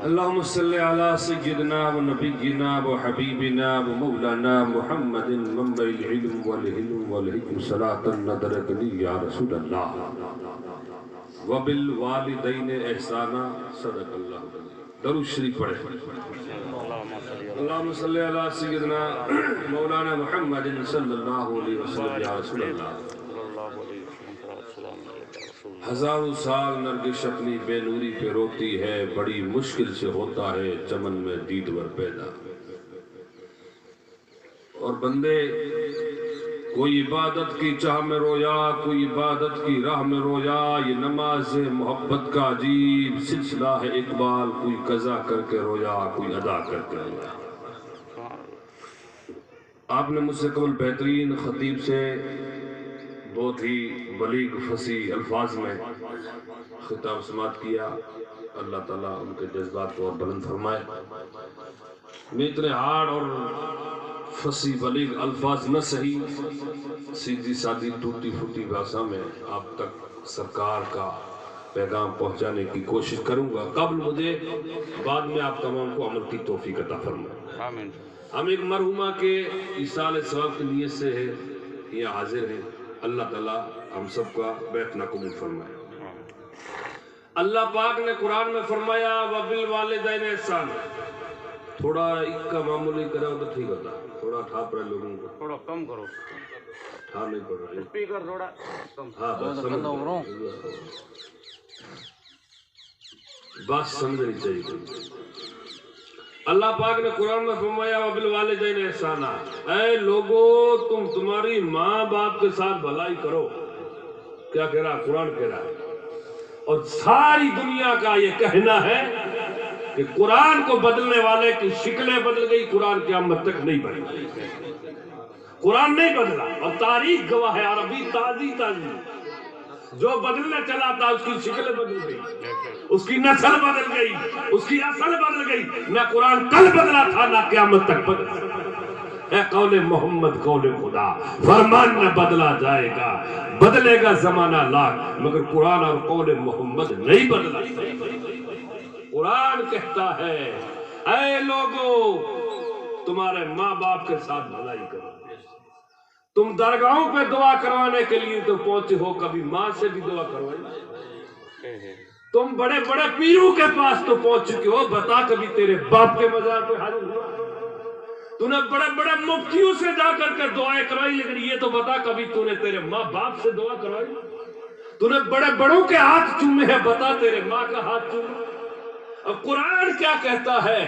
اللهم صل على سيدنا ونبينا وحبيبنا ومولانا محمد منبع العلم والحلم والحكم صلاة ندركني يا رسول الله وبالوالدين احسانا صدق الله درود شریف پڑھیں. اللهم صل على سيدنا مولانا محمد صلی اللہ علیہ وسلم یا رسول اللہ. ہزاروں سال نرگس اپنی بے نوری پہ روتی ہے، بڑی مشکل سے ہوتا ہے چمن میں دیدور پیدا. اور بندے کوئی عبادت کی چاہ میں رویا، کوئی عبادت کی راہ میں رویا. یہ نماز محبت کا عجیب سلسلہ ہے اقبال. کوئی قضا کر کے رویا، کوئی ادا کر کے رویا. آپ نے مجھ سے قبل بہترین خطیب سے بہت ہی بلیغ فصیح الفاظ میں خطاب سماعت کیا. اللہ تعالیٰ ان کے جذبات کو اور بلند فرمائے. میں اتنے ہارڈ اور فصیح بلیغ الفاظ نہ صحیح، سیدھی سادی ٹوٹی پھوٹی بھاشا میں آپ تک سرکار کا پیغام پہنچانے کی کوشش کروں گا. قبل مجھے بعد میں آپ تمام کو عمل کی توفیق عطا فرمائے. آمین. ہم ایک مرحومہ کے ایصال ثواب کی نیت سے ہے یہ حاضر ہیں. اللہ تعالیٰ ہم سب کا بیٹھنا قبول فرمائے. اللہ پاک نے قرآن میں فرمایا وَبِالْوَالِدَيْنِ احسان. تھوڑا ایک کا معمولی کرو تو ٹھیک ہوتا. تھوڑا ٹھاپ رہے لوگوں کو، تھوڑا کم کرو. ٹھا نہیں پڑ رہا اسپیکر تھوڑا کم. ہاں بس سمجھنی چاہیے. اللہ پاک نے قرآن میں فرمایا وَبِالْوَالِدَيْنِ احسانا. اے لوگو تم تمہاری ماں باپ کے ساتھ بھلائی کرو. کیا کہہ رہا قرآن کہہ رہا ہے. اور ساری دنیا کا یہ کہنا ہے کہ قرآن کو بدلنے والے کی شکلیں بدل گئی، قرآن قیامت تک نہیں بدلے. قرآن نہیں بدلا اور تاریخ گواہ ہے. عربی تازی جو بدلنے چلا تھا اس کی شکل بدل گئی، اس کی نسل بدل گئی، اس کی اصل بدل گئی. نہ قرآن کل بدلا تھا نہ قیامت تک بدلا. اے قول محمد قول خدا، فرمان نہ بدلا جائے گا، بدلے گا زمانہ لاکھ مگر قرآن اور قول محمد نہیں بدلا. قرآن کہتا ہے اے لوگو تمہارے ماں باپ کے ساتھ بھلائی کرو. تم درگاہوں پہ دعا کروانے کے لیے تو پہنچے ہو، کبھی ماں سے بھی دعا کروائی. تم بڑے بڑے پیروں کے پاس تو پہنچ چکے ہو، بتا کبھی تیرے باپ کے مزار پہ حاضر ہوا. تو نے بڑے بڑے مفتیوں سے جا کر کے دعائیں کرائی، لیکن یہ تو بتا کبھی تو نے تیرے ماں باپ سے دعا کرائی. تو نے بڑے بڑوں کے ہاتھ چومے ہیں، بتا تیرے ماں کا ہاتھ چومے. اور قرآن کیا کہتا ہے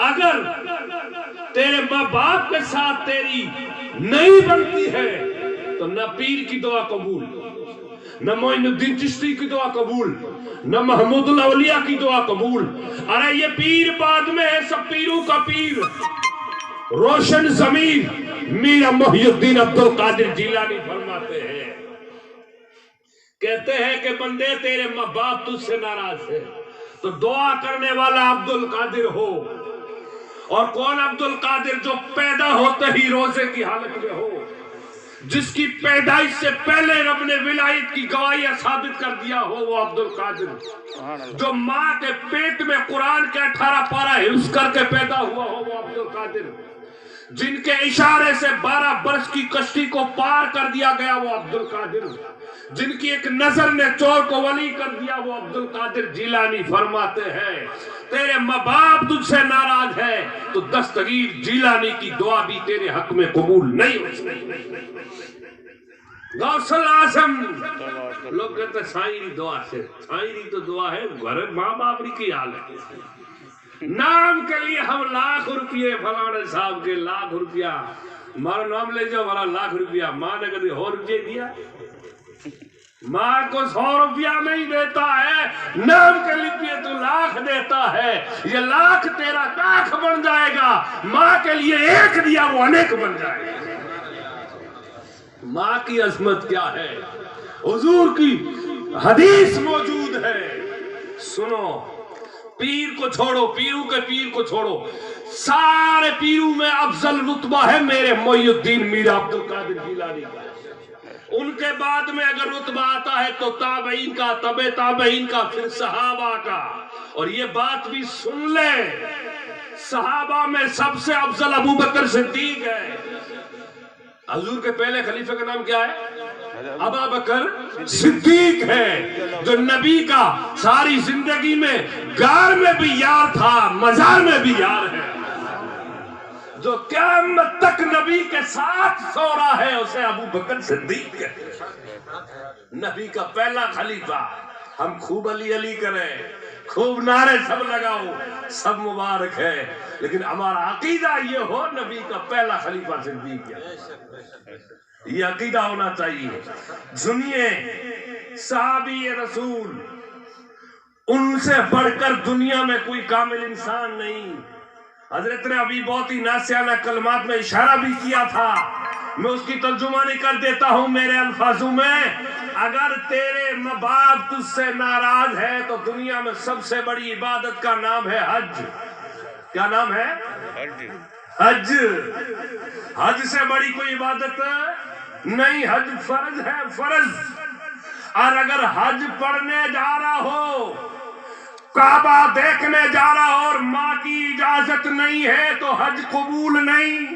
اگر تیرے ماں باپ کے ساتھ تیری نہیں بنتی ہے تو نہ پیر کی دعا قبول، نہ معین الدین چشتی کی دعا قبول، نہ محمود الاولیاء کی دعا قبول. ارے یہ پیر بعد میں ہے، سب پیروں کا پیر روشن ضمیر میرا محی الدین عبدالقادر جیلانی فرماتے ہیں، کہتے ہیں کہ بندے تیرے ماں باپ تجھ سے ناراض ہے تو دعا کرنے والا عبدالقادر ہو. اور کون عبدالقادر؟ جو پیدا ہوتے ہی روزے کی حالت میں ہو، جس کی پیدائش سے پہلے رب نے ولایت کی گواہی ثابت کر دیا ہو، وہ عبدالقادر. جو ماں کے پیٹ میں قرآن کے 18 پارہ حفظ کر کے پیدا ہوا ہو، وہ عبدالقادر. جن کے اشارے سے 12 برس کی کشتی کو پار کر دیا گیا، وہ عبدالقادر. جن کی ایک نظر نے چور کو ولی کر دیا، وہ عبدالقادر جیلانی فرماتے ہیں تیرے ماں باپ تجھ سے ناراض ہے تو دستگیر جیلانی کی دعا بھی تیرے حق میں قبول نہیں ہو سکتی. غوث الاعظم لوگ کہتے ہیں سائنی دعا سے. سائنی تو دعا ہے، گھر ماں باپ کی حال ہے. نام کے لیے ہم لاکھ روپیے فلانے صاحب کے لاکھ روپیہ مارا نام لے جاؤ والا لاکھ روپیہ. ماں نے کبھی اور روپیے دیا؟ ماں کو 100 روپیہ نہیں دیتا ہے، نام کے لیے تو لاکھ دیتا ہے. یہ لاکھ تیرا لاکھ بن جائے گا، ماں کے لیے ایک دیا وہ انیک بن جائے گا. ماں کی عظمت کیا ہے؟ حضور کی حدیث موجود ہے. سنو، پیر کو چھوڑو، پیروں کے پیر کو چھوڑو، سارے پیروں میں افضل رتبہ ہے میرے محی الدین میرا عبدالقادر جیلانی کا. ان کے بعد میں اگر رتبہ آتا ہے تو تابعین کا، تبع تابعین کا، پھر صحابہ کا. اور یہ بات بھی سن لیں، صحابہ میں سب سے افضل ابو بکر صدیق ہے. حضور کے پہلے خلیفہ کا نام کیا ہے؟ ابو بکر صدیق ہے، جو نبی کا ساری زندگی میں غار میں بھی یار تھا، مزار میں بھی یار ہے، جو قیامت تک نبی کے ساتھ سو رہا ہے، اسے ابو بکر صدیق ہے، نبی کا پہلا خلیفہ. ہم خوب علی علی کریں، خوب نعرے سب لگاؤ، سب مبارک ہے، لیکن ہمارا عقیدہ یہ ہو نبی کا پہلا خلیفہ صدیق ہے. یہ عقیدہ ہونا چاہیے. سنیے، صحابی رسول، ان سے بڑھ کر دنیا میں کوئی کامل انسان نہیں. حضرت نے ابھی بہت ہی ناسیانہ کلمات میں اشارہ بھی کیا تھا، میں اس کی ترجمانی کر دیتا ہوں میرے الفاظوں میں. اگر تیرے ماں باپ تجھ سے ناراض ہے تو دنیا میں سب سے بڑی عبادت کا نام ہے حج. کیا نام ہے؟ حج. حج سے بڑی کوئی عبادت نہیں. حج فرض ہے، فرض. اور اگر حج پڑھنے جا رہا ہو، کعبہ دیکھنے جا رہا ہو اور ماں کی اجازت نہیں ہے تو حج قبول نہیں.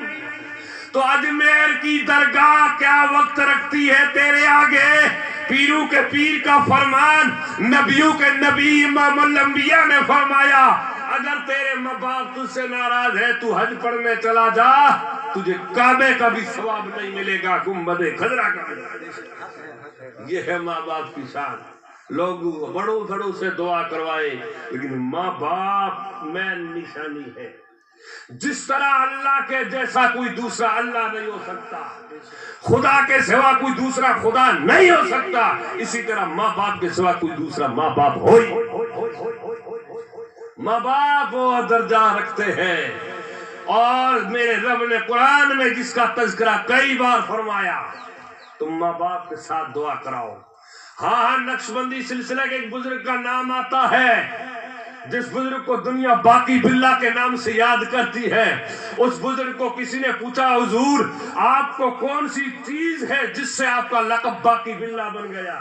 تو اجمیر کی درگاہ کیا وقت رکھتی ہے تیرے آگے؟ پیروں کے پیر کا فرمان، نبیوں کے نبی امام الانبیاء نے فرمایا اگر تیرے ماں باپ تجھ سے ناراض ہے تو حج پڑھنے چلا جا، تجھے کعبے کا بھی ثواب نہیں ملے گا، گنبد خضرا کا بھی. یہ ہے ماں باپ کی شان. لوگ بڑوں بڑوں سے دعا کروائے، لیکن ماں باپ میں نشانی ہے. جس طرح اللہ کے جیسا کوئی دوسرا اللہ نہیں ہو سکتا، خدا کے سوا کوئی دوسرا خدا نہیں ہو سکتا، اسی طرح ماں باپ کے سوا کوئی دوسرا ماں باپ ہوئی. ماں باپ وہ درجہ رکھتے ہیں. اور میرے رب نے قرآن میں جس کا تذکرہ کئی بار فرمایا، تم ماں باپ کے ساتھ دعا کراؤ. ہاں، نقشبندی سلسلہ کے ایک بزرگ کا نام آتا ہے، جس بزرگ کو دنیا باقی باللہ کے نام سے یاد کرتی ہے. اس بزرگ کو کسی نے پوچھا، حضور آپ کو کون سی چیز ہے جس سے آپ کا لقب باقی باللہ بن گیا؟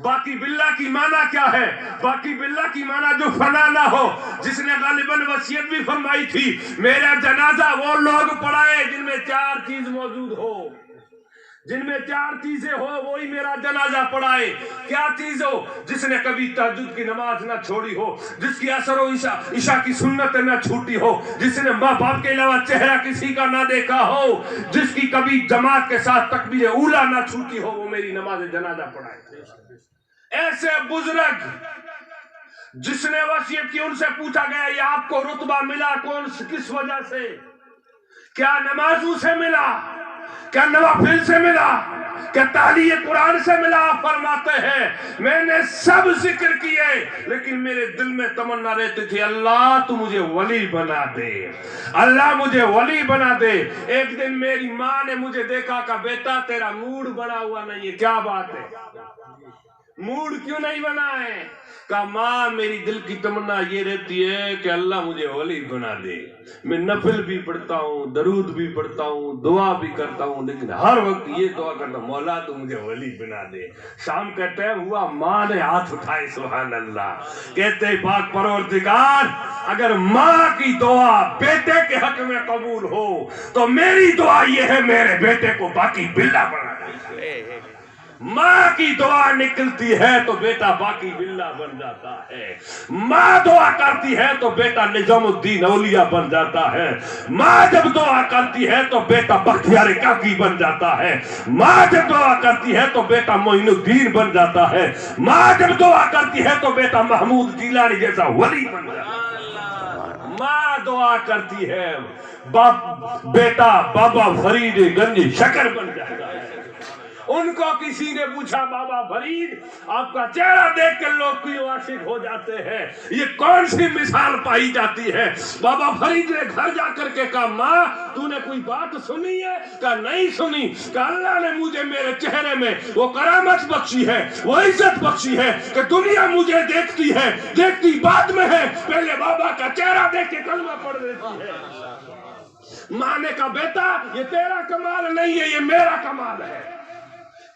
باقی باللہ کی معنی کیا ہے؟ باقی باللہ کی معنی جو فنا نہ ہو. جس نے غالباً وصیت بھی فرمائی تھی، میرا جنازہ وہ لوگ پڑھائے جن میں 4 چیز موجود ہو، جن میں 4 چیزیں ہو وہی میرا جنازہ پڑھائے. کیا چیز ہو؟ جس نے کبھی تہجد کی نماز نہ چھوڑی ہو، جس کی عصر و عشاء کی سنت نہ چھوٹی ہو، جس نے ماں باپ کے علاوہ چہرہ کسی کا نہ دیکھا ہو، جس کی کبھی جماعت کے ساتھ تکبیر اولیٰ نہ چھوٹی ہو، وہ میری نماز جنازہ پڑھائے. ایسے بزرگ جس نے وصیت کی، ان سے پوچھا گیا یہ آپ کو رتبہ ملا کس وجہ سے؟ کیا نمازوں سے ملا؟ کیا نوافل سے ملا؟ کیا تعلیم قرآن سے ملا؟ فرماتے ہیں میں نے سب ذکر کیے، لیکن میرے دل میں تمنا رہتی تھی اللہ تو مجھے ولی بنا دے، اللہ مجھے ولی بنا دے. ایک دن میری ماں نے مجھے دیکھا کہ بیٹا تیرا موڈ بنا ہوا نہیں ہے. کیا بات ہے؟ موڈ کیوں نہیں بنا ہے؟ کہ ماں میری دل کی تمنا یہ رہتی ہے کہ اللہ مجھے ولی بنا دے. میں نفل بھی پڑھتا ہوں، درود بھی پڑھتا ہوں، دعا بھی کرتا ہوں، لیکن ہر وقت یہ دعا کرتا ہوں مولا تو مجھے ولی بنا دے. شام کا ٹائم ہوا، ماں نے ہاتھ اٹھائے، سبحان اللہ. کہتے پاک پروردگار اگر ماں کی دعا بیٹے کے حق میں قبول ہو تو میری دعا یہ ہے میرے بیٹے کو باقی باللہ بنا دے. ماں کی دعا نکلتی ہے تو بیٹا باقی باللہ بن جاتا ہے. ماں دعا کرتی ہے تو بیٹا نظام الدین اولیاء بن جاتا ہے. ماں جب دعا کرتی ہے تو بیٹا بختیار کاکی بن جاتا ہے. ماں جب دعا کرتی ہے تو بیٹا معین الدین بن جاتا ہے. ماں جب دعا کرتی ہے تو بیٹا محمود جیلانی جیسا ولی بن جاتا ہے. ماں دعا کرتی ہے بیٹا بابا فرید گنج شکر بن جاتا ہے. ان کو کسی نے پوچھا بابا فرید آپ کا چہرہ دیکھ کے لوگ کیوں عاشق ہو جاتے ہیں، یہ کون سی مثال پائی جاتی ہے؟ بابا فرید نے گھر جا کر کے کہا ماں تو نے کوئی بات سنی ہے؟ کہا نہیں سنی. کہ اللہ نے مجھے میرے چہرے میں وہ کرامت بخشی ہے، وہ عزت بخشی ہے کہ دنیا مجھے دیکھتی ہے، دیکھتی بعد میں ہے، پہلے بابا کا چہرہ دیکھ کے کلمہ پڑھ دیتی ہے. ماں نے کہا بیٹا یہ تیرا کمال نہیں ہے، یہ میرا کمال ہے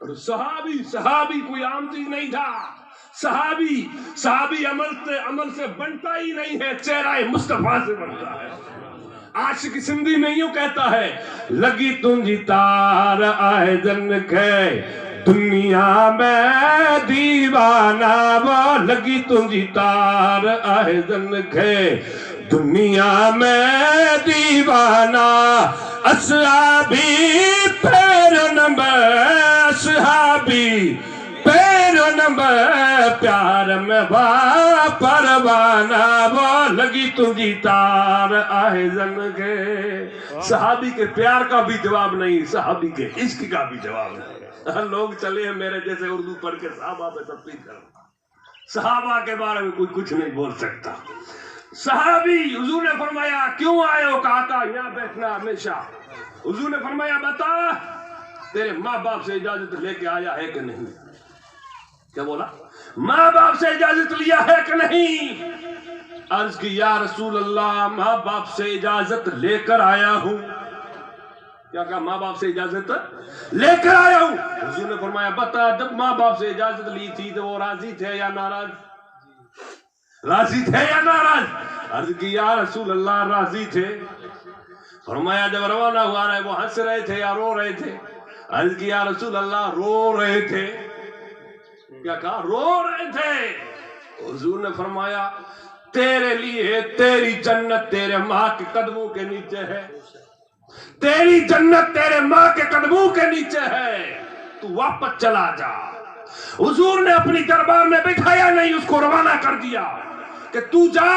اور صحابی کوئی عام چیز نہیں تھا. صحابی عمل سے بنتا ہی نہیں ہے، چہرہ مصطفیٰ سے بنتا ہے. عاشق سندھی میں یوں کہتا ہے، لگی تجھی تار آئے جن کے دنیا میں دیوانہ، وہ لگی تجھی تار آئے جن کے دنیا میں دیوانہ. اصحابی پیرو نمبر پیار میں با پروانہ، وہ لگی تجھی تار آئے زن کے. صحابی کے پیار کا بھی جواب نہیں، صحابی کے عشق کا بھی جواب نہیں. لوگ چلے ہیں میرے جیسے اردو پڑھ کے صحابہ پہ تفصیل کرو. صحابہ کے بارے میں کوئی کچھ نہیں بول سکتا. صحابی حضور نے فرمایا کیوں آئے ہو؟ کہا تھا یہاں بیٹھنا ہمیشہ. حضور نے فرمایا بتا تیرے ماں باپ سے اجازت لے کے آیا ہے کہ نہیں؟ کیا بولا؟ ماں باپ سے اجازت لیا ہے کہ نہیں؟ عرض کی یا رسول اللہ ماں باپ سے اجازت لے کر آیا ہوں. کیا کہا؟ ماں باپ سے اجازت لے کر آیا ہوں. حضور نے فرمایا بتا جب ماں باپ سے اجازت لی تھی تو وہ راضی تھے یا ناراض؟ راضی تھے یا ناراض؟ عرض کی یا رسول اللہ راضی تھے. فرمایا جب روانہ ہوا رہے وہ ہنس رہے تھے یا رو رہے تھے؟ عرض کی یا رسول اللہ رو رہے تھے. کیا کہا؟ رو رہے تھے. حضور نے فرمایا تیرے لیے تیری جنت تیرے ماں کے قدموں کے نیچے ہے. تیری جنت تیرے ماں کے قدموں کے نیچے ہے، تو واپس چلا جا. حضور نے اپنی دربار میں بٹھایا نہیں، اس کو روانہ کر دیا کہ تو جا،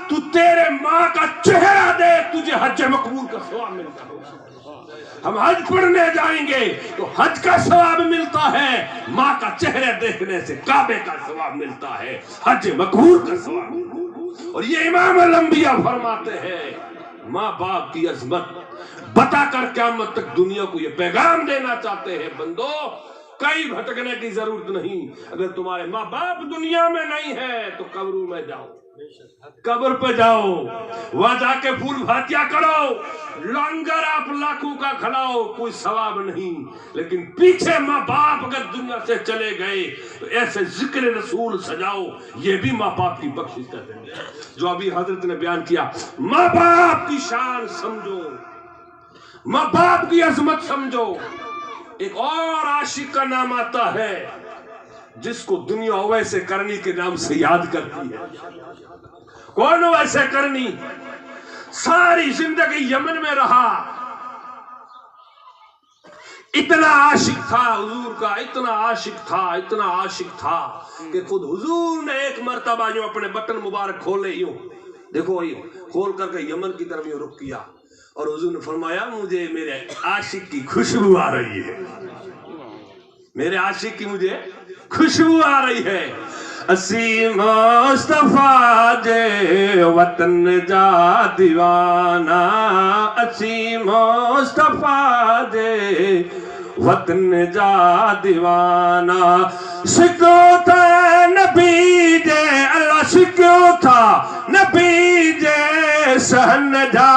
تو تیرے ماں کا چہرہ دیکھ، تجھے حج مقبول کا ثواب ملتا ہے. ہم حج پڑھنے جائیں گے تو حج کا ثواب ملتا ہے، ماں کا چہرہ دیکھنے سے کعبے کا ثواب ملتا ہے، حج مقبول کا ثواب ملتا ہے. اور یہ امام الانبیاء فرماتے ہیں ماں باپ کی عظمت بتا کر قیامت تک دنیا کو یہ پیغام دینا چاہتے ہیں بندو کہیں بھٹکنے کی ضرورت نہیں. اگر تمہارے ماں باپ دنیا میں نہیں ہے تو قبروں میں جاؤ، قبر پہ جاؤ، وہاں جا کے پھول بھاتیاں کرو، لنگر آپ لاکھوں کا کھلاؤ، کوئی ثواب نہیں. لیکن پیچھے ماں باپ اگر دنیا سے چلے گئے تو ایسے ذکر رسول سجاؤ، یہ بھی ماں باپ کی بخشش کا دن ہے. جو ابھی حضرت نے بیان کیا، ماں باپ کی شان سمجھو، ماں باپ کی عظمت سمجھو. ایک اور عاشق کا نام آتا ہے جس کو دنیا اویس کرنی کے نام سے یاد کرتی ہے. کون اویس کرنی؟ ساری زندگی یمن میں رہا، اتنا عاشق تھا حضور کا، اتنا عاشق تھا کہ خود حضور نے ایک مرتبہ یوں اپنے بٹن مبارک کھولے، یوں دیکھو یوں کھول کر کے یمن کی طرف یوں رخ کیا اور حضور نے فرمایا مجھے میرے عاشق کی خوشبو آ رہی ہے، میرے عاشق کی مجھے خوشبو آ رہی ہے. اسی مصطفیٰ دے وطن جا دیوانہ، اسی مصطفیٰ دے وطن جا دیوانہ. سکو تھا نبی دے اللہ، سکو تھا نبی دے سہن جا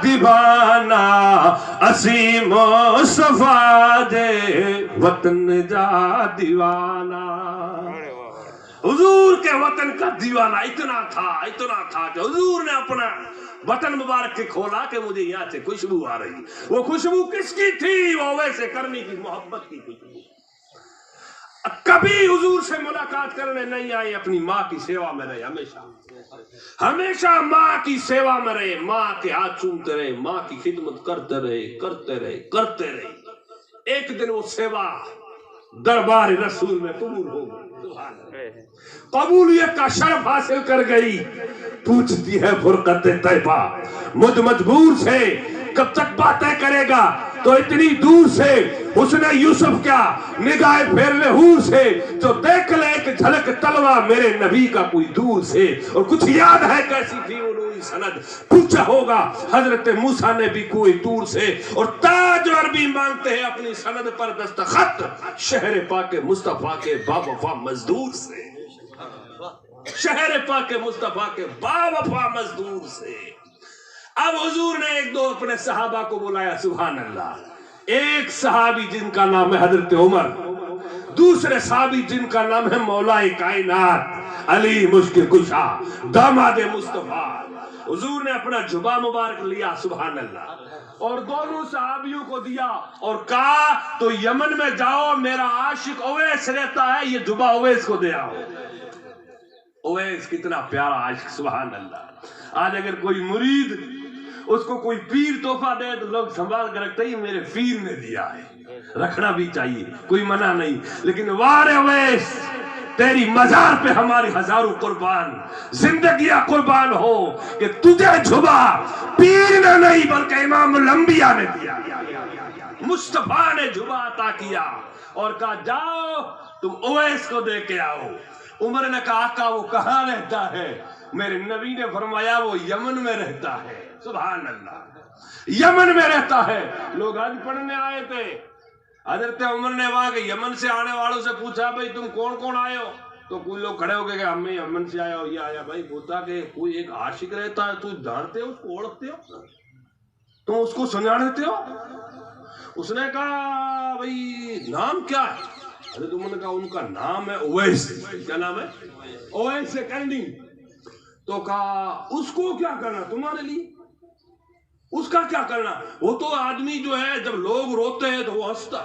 دیوانہ، اسی مصطفیٰ دے وطن جا دیوانہ. حضور کے وطن کا دیوانہ اتنا تھا کہ حضور نے اپنا وطن مبارک کے کھولا کہ مجھے یہاں سے خوشبو آ رہی. وہ خوشبو کس کی تھی؟ وہ ویسے کرنی کی محبت کی خوشبو. کبھی حضور سے ملاقات کرنے نہیں آئے، اپنی ماں کی سیوا میں رہے، ہمیشہ ماں کی سیوا میں رہے، ماں کے ہاتھ چومتے رہے، ماں کی خدمت کرتے رہے. ایک دن وہ سیوا دربار رسول میں قبول ہو گئی. قبولیت کا شرف حاصل کر گئی. پوچھتی ہے فرقت طیبہ مجھ مجبور سے کب تک باتیں کرے گا؟ تو اتنی دور سے حسن یوسف کیا نگاہ پھیر لے حور سے، تو دیکھ لے ایک جھلک تلوہ میرے نبی کا کوئی دور سے. اور کچھ یاد ہے کیسی تھی وہ نوری سند؟ پوچھا ہوگا حضرت موسیٰ نے بھی کوئی دور سے. اور تاج عربی مانگتے ہیں اپنی سند پر دستخط شہر پاک مصطفیٰ کے باوفا مزدور سے، شہر پاک مصطفیٰ کے باوفا مزدور سے. اب حضور نے ایک دو اپنے صحابہ کو بلایا، سبحان اللہ. ایک صحابی جن کا نام ہے حضرت عمر، دوسرے صحابی جن کا نام ہے مولا کائنات علی مشکل کشا داماد مصطفیٰ، حضور نے اپنا جبہ مبارک لیا سبحان اللہ اور دونوں صحابیوں کو دیا اور کہا تو یمن میں جاؤ، میرا عاشق اویس رہتا ہے، یہ جبہ اویس کو دے آؤ۔ اویس کتنا پیارا عاشق سبحان اللہ۔ آج اگر کوئی مرید اس کو کوئی پیر تحفہ دے تو لوگ سنبھال کر رکھتے ہیں میرے پیر نے دیا ہے، رکھنا بھی چاہیے، کوئی منع نہیں، لیکن وارے اویس تیری مزار پہ ہماری ہزاروں قربان، زندگیاں قربان ہو کہ تجھے جھبا پیر نے نہیں بلکہ امام الانبیاء نے دیا، مصطفیٰ نے جھبا عطا کیا اور کہا جاؤ تم اویس کو دے کے آؤ۔ عمر نے کہا آقا وہ کہاں رہتا ہے؟ میرے نبی نے فرمایا وہ یمن میں رہتا ہے سبحان اللہ، یمن میں رہتا ہے۔ لوگ حج پڑھنے آئے تھے، حضرت عمر نے وہاں کے یمن سے آنے والوں سے پوچھا بھائی تم کون کون آئے ہو؟ تو کوئی لوگ کھڑے ہو گئے کہ ہم یمن سے آیا ہو، یہ آیا بھائی، پوچھا کہ کوئی ایک عاشق رہتا ہے تو جانتے ہو، اس کو اوڑھتے ہو، تم اس کو سنجھاڑتے ہو؟ اس نے کہا بھائی نام کیا ہے؟ حضرت عمر نے کہا ان کا نام ہے اویس۔ کیا نام ہے؟ اویس کرنی۔ تو کہا اس کو کیا کرنا تمہارے لیے؟ اس کا کیا کرنا؟ وہ تو آدمی جو ہے جب لوگ روتے ہیں تو وہ ہنستا،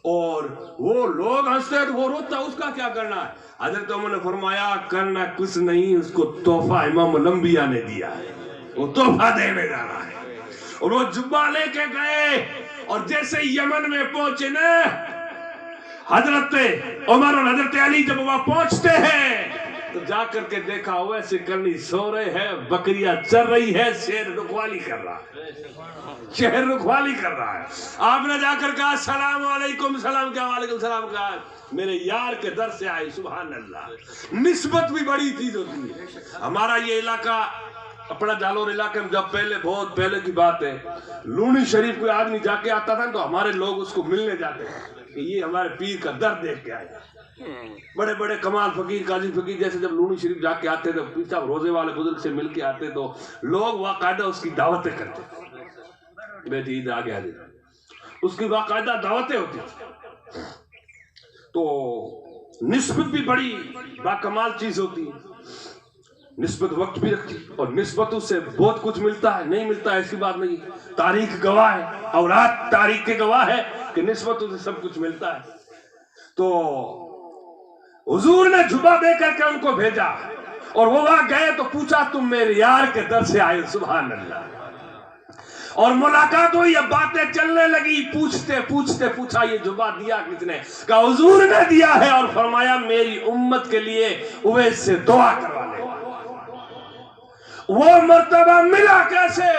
اور وہ لوگ ہنستے ہیں تو وہ روتا، اس کا کیا کرنا ہے؟ حضرت عمر نے فرمایا کرنا کچھ نہیں، اس کو تحفہ امام الانبیاء نے دیا ہے، وہ تحفہ دینے جا رہا ہے۔ اور وہ جبہ لے کے گئے اور جیسے یمن میں پہنچے نا حضرت عمر اور حضرت علی جب وہاں پہنچتے ہیں تو جا کر کے دیکھا ویسے کرنی سو رہے ہیں، بکریاں چر رہی ہے، شیر رکھوالی کر رہا ہے، شہر رکھوالی کر رہا ہے۔ آپ نے جا کر کہا السلام علیکم، سلام کیا؟ وعلیکم السلام کہا، میرے یار کے در سے آئے سبحان اللہ۔ نسبت بھی بڑی چیز ہوتی ہے۔ ہمارا یہ علاقہ اپنا جالور علاقے میں جب پہلے بہت پہلے کی بات ہے لونی شریف کوئی آدمی جا کے آتا تھا تو ہمارے لوگ اس کو ملنے جاتے ہیں کہ یہ ہمارے پیر کا در دیکھ کے آیا۔ بڑے بڑے کمال فقیر قاضی فقیر جیسے جب لونی شریف جا کے آتے تو پیر صاحب روزے والے بزرگ سے مل کے آتے تو لوگ باقاعدہ اس کی دعوتیں کرتے، بیٹی عید آگے آگے اس کی باقاعدہ دعوتیں ہوتی تو نسبت بھی بڑی باکمال چیز ہوتی ہے۔ نسبت وقت بھی رکھتی اور نسبت اس سے بہت کچھ ملتا ہے، نہیں ملتا ایسی بات نہیں، تاریخ گواہ ہے، اولاد تاریخ کے گواہ ہے کہ نسبت سے سب کچھ ملتا ہے۔ تو حضور نے جھبا دے کر کے ان کو بھیجا اور وہ وہاں گئے تو پوچھا تم میرے یار کے در سے آئے سبحان اللہ، اور ملاقات ہوئی، اب باتیں چلنے لگی، پوچھتے پوچھتے پوچھا یہ جھبا دیا کس نے؟ کہا حضور نے دیا ہے اور فرمایا میری امت کے لیے اویس سے دعا کروا لے۔ وہ مرتبہ ملا کیسے؟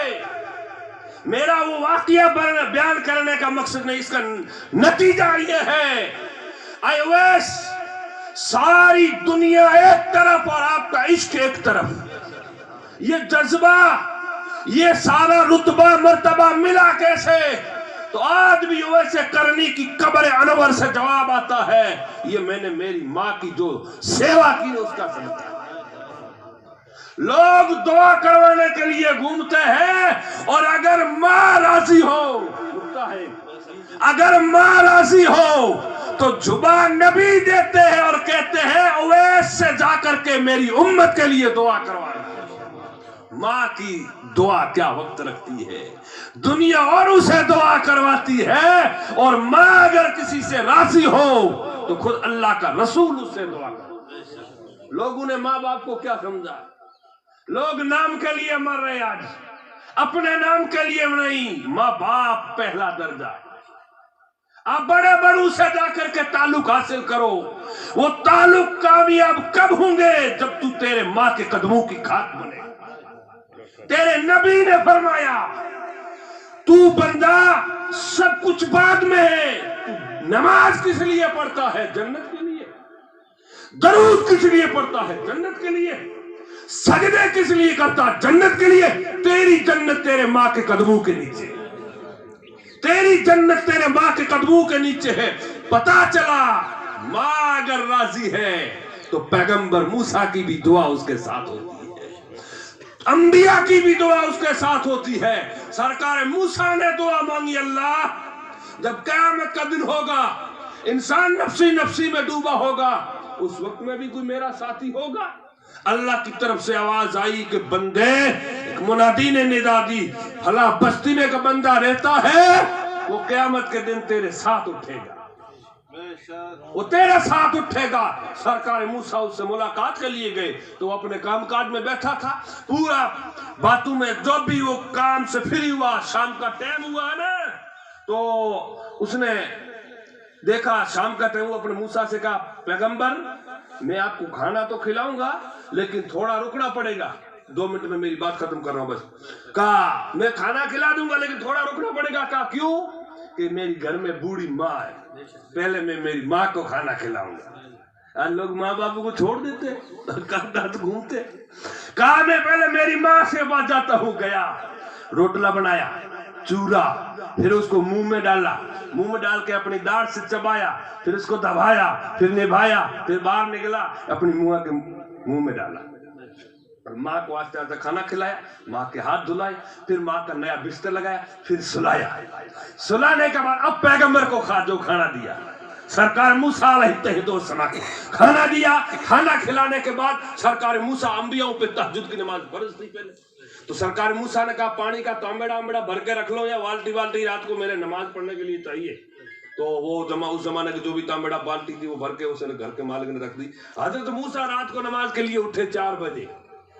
میرا وہ واقعہ بیان کرنے کا مقصد نہیں، اس کا نتیجہ یہ ہے اے اویس ساری دنیا ایک طرف اور آپ کا عشق ایک طرف، یہ جذبہ یہ سارا رتبہ مرتبہ ملا کیسے؟ تو آج بھی اویس کرنی کی قبر انور سے جواب آتا ہے یہ میں نے میری ماں کی جو سیوا کی اس کا صدقہ ہے۔ لوگ دعا کروانے کے لیے گھومتے ہیں اور اگر ماں راضی ہو، اگر ماں راضی ہو تو جھبا نبی دیتے ہیں اور کہتے ہیں اویس سے جا کر کے میری امت کے لیے دعا کروانا۔ ماں کی دعا کیا وقت رکھتی ہے، دنیا اور اسے دعا کرواتی ہے، اور ماں اگر کسی سے راضی ہو تو خود اللہ کا رسول اس سے دعا کرتا۔ لوگوں نے ماں باپ کو کیا سمجھا؟ لوگ نام کے لیے مر رہے، آج اپنے نام کے لیے نہیں، ماں باپ پہلا درجہ۔ آپ بڑے بڑوں سے جا کر کے تعلق حاصل کرو، وہ تعلق کامیاب کب ہوں گے؟ جب تو تیرے ماں کے قدموں کی کھاد بنے۔ تیرے نبی نے فرمایا تو بندہ سب کچھ بعد میں ہے، نماز کس لیے پڑھتا ہے؟ جنت کے لیے۔ درود کس لیے پڑھتا ہے؟ جنت کے لیے۔ سجدے کس لیے کرتا؟ جنت کے لیے۔ تیری جنت تیرے ماں کے قدموں کے نیچے، تیری جنت تیرے ماں کے قدموں کے نیچے ہے۔ پتا چلا ماں اگر راضی ہے تو پیغمبر موسیٰ کی بھی دعا اس کے ساتھ ہوتی ہے، انبیاء کی بھی دعا اس کے ساتھ ہوتی ہے۔ سرکار موسیٰ نے دعا مانگی اللہ جب قیامت کا دن ہوگا انسان نفسی نفسی میں ڈوبا ہوگا، اس وقت میں بھی کوئی میرا ساتھی ہوگا؟ اللہ کی طرف سے آواز آئی کہ بندے، ایک منادی نے ندا دی، بھلا بستی میں کا بندہ رہتا ہے، وہ قیامت کے دن تیرے ساتھ اٹھے گا، وہ تیرے ساتھ اٹھے گا۔ سرکار موسیٰ اس سے ملاقات کے لیے گئے تو وہ اپنے کام کاج میں بیٹھا تھا، پورا باتوں میں جو بھی وہ کام سے فری ہوا، شام کا ٹائم ہوا نا، تو اس نے دیکھا شام کا ٹائم ہوا، اپنے موسیٰ سے کہا پیغمبر میں آپ کو کھانا تو کھلاؤں گا لیکن تھوڑا رکنا پڑے گا، 2 منٹ میں میری بات ختم کر رہا ہوں بس۔ کہا میں کھانا کھلا دوں گا لیکن تھوڑا رکنا پڑے گا۔ کہا کیوں؟ کہ میری گھر میں بوڑھی ماں ہے، پہلے میں میری ماں کو کھانا کھلاؤں گا۔ آج لوگ ماں باپ کو چھوڑ دیتے، کہاں گھومتے۔ کہا میں پہلے میری ماں سے بات جاتا ہوں، گیا روٹلا بنایا، چورا، پھر اس کو منہ میں ڈالا، منہ میں ڈال کے اپنی داڑھ سے چبایا، پھر اس کو دبایا، پھر نبھایا، پھر باہر نکلا، اپنی منہ میں ڈالا، اور ماں کو آہستہ آہستہ کھانا کھلایا، ماں کے ہاتھ دھلائے، پھر ماں کا نیا بستر لگایا، پھر سلایا۔ سلانے کے بعد اب پیغمبر کو جو کھانا دیا، سرکار موسیٰ علیہ السلام کو کھانا دیا۔ کھانا کھلانے کے بعد سرکار موسیٰ انبیاءوں پہ تہجد کی نماز فرض تھی پہلے، تو سرکار موسیٰ نے کہا پانی کا تانبڑا بھر کے رکھ لو، یا بالٹی رات کو میرے نماز پڑھنے کے لیے چاہیے۔ تو وہ اس زمانے کی جو بھی تانبڑا بالٹی تھی وہ بھر کے اس نے گھر کے مالک نے رکھ دی۔ حضرت موسیٰ رات کو نماز کے لیے اٹھے 4 بجے۔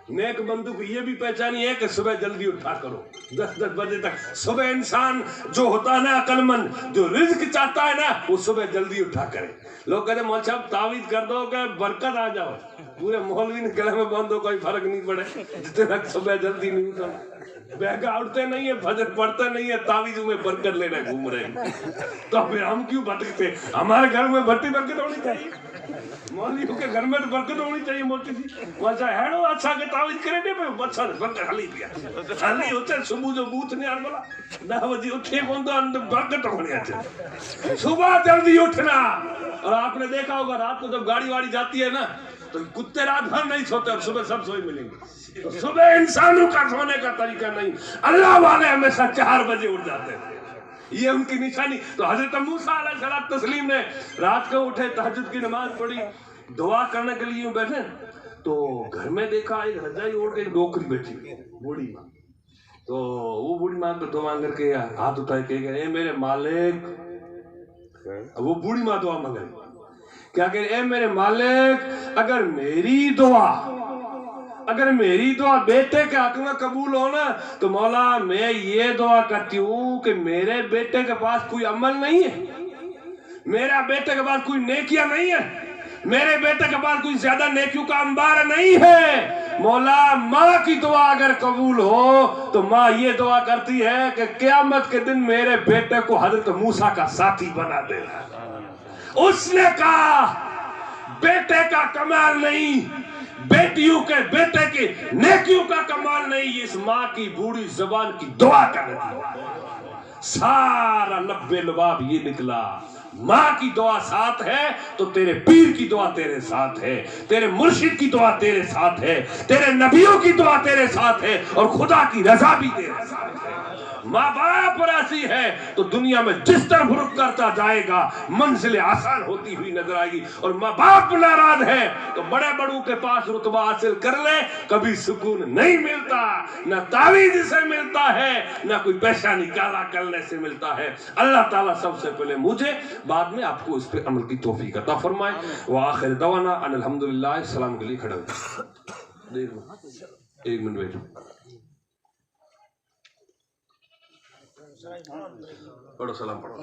نیک بندو کو یہ بھی پہچانی ہے کہ صبح جلدی اٹھا کرو، 10 بجے تک صبح انسان جو ہوتا ہے نا عقل مند، جو رزق چاہتا ہے نا، وہ صبح جلدی اٹھا کرے۔ لوگ کہتے ہیں مول صاحب تعویذ کر دو کہ برکت آ جاؤ، پورے مولوی نے گلے میں باندھ دو کوئی فرق نہیں پڑے، جتنے تک صبح جلدی نہیں اٹھا، بیگا اٹھتے نہیں ہیں، فجر پڑھتے نہیں ہیں، تعویذ میں برکت لینے گھوم رہے ہیں، تو پھر ہم کیوں بھٹکتے؟ ہمارے گھر میں بھٹی برکت ہونی چاہیے، مولویوں کے گھر میں تو برکت ہونی چاہیے موٹی سی۔ ویسا ہیڑو اچھا کے تعویذ کرے دے پہ اچھا برکت حلی پیا، حلی ہوتے صبح جو بوت نے آر بلا 9 بجے اٹھے کون تو اندر برکت ہونی اچھا، صبح جلدی اٹھنا۔ اور آپ نے دیکھا ہوگا رات کو جب گاڑی واڑی جاتی ہے نا تو کتے رات بھر نہیں سوتے، اور صبح سب سوئی ملیں گے، تو صبح انسانوں کا سونے کا طریقہ نہیں، اللہ والے ہمیشہ 4 بجے اٹھ جاتے ہیں، یہ ان کی نشانی۔ تو حضرت موسیٰ علیہ السلام نے رات کو اٹھے، تہجد کی نماز پڑھی، دعا کرنے کے لیے بیٹھے تو گھر میں دیکھا ایک رجائی اوڑھ کے ایک ڈوکری بیٹھی بوڑھی ماں، تو وہ بوڑھی ماں کو دعا کر کے ہاتھ اٹھائے کہ اے میرے مالک، وہ بوڑھی ماں دعا مانگ رہی کیا کہ اے میرے مالک، اگر میری دعا بیٹے کے حق میں قبول ہونا تو مولا میں یہ دعا کرتی ہوں کہ میرے بیٹے کے پاس کوئی عمل نہیں ہے، میرا بیٹے کے پاس کوئی نیکیاں نہیں ہے، میرے بیٹے کے پاس کوئی زیادہ نیکیوں کا انبار نہیں ہے، مولا ماں کی دعا اگر قبول ہو تو ماں یہ دعا کرتی ہے کہ قیامت کے دن میرے بیٹے کو حضرت موسیٰ کا ساتھی بنا دینا۔ اس نے کہا بیٹے کا کمال نہیں، بیٹیوں کے بیٹے کی نیکیوں کا کمال نہیں، اس ماں کی بوڑھی زبان کی دعا کا نتیجہ۔ سارا لبے لباب یہ نکلا، ماں کی دعا ساتھ ہے تو تیرے پیر کی دعا تیرے ساتھ ہے، تیرے مرشد کی دعا تیرے ساتھ ہے، تیرے نبیوں کی دعا تیرے ساتھ ہے، اور خدا کی رضا بھی تیرے ساتھ ہے۔ ماں باپ راضی ہے تو دنیا میں جس طرف رخ کرتا جائے گا منزل آسان ہوتی ہوئی نظر آئے گی، اور ماں باپ ناراض ہے تو بڑے بڑوں کے پاس رتبہ حاصل کر لے کبھی سکون نہیں ملتا، نہ تعویذ سے ملتا ہے، نہ کوئی پیسہ نکالا کرنے سے ملتا ہے۔ اللہ تعالیٰ سب سے پہلے مجھے بعد میں آپ کو اس پہ عمل کی توفیق عطا فرمائے۔ وآخر دعوانا ان الحمدللہ۔ سلام کے لیے کھڑے ہوئے دیکھ لو، 1 منٹ بیٹھو، پڑھو سلام پڑھو۔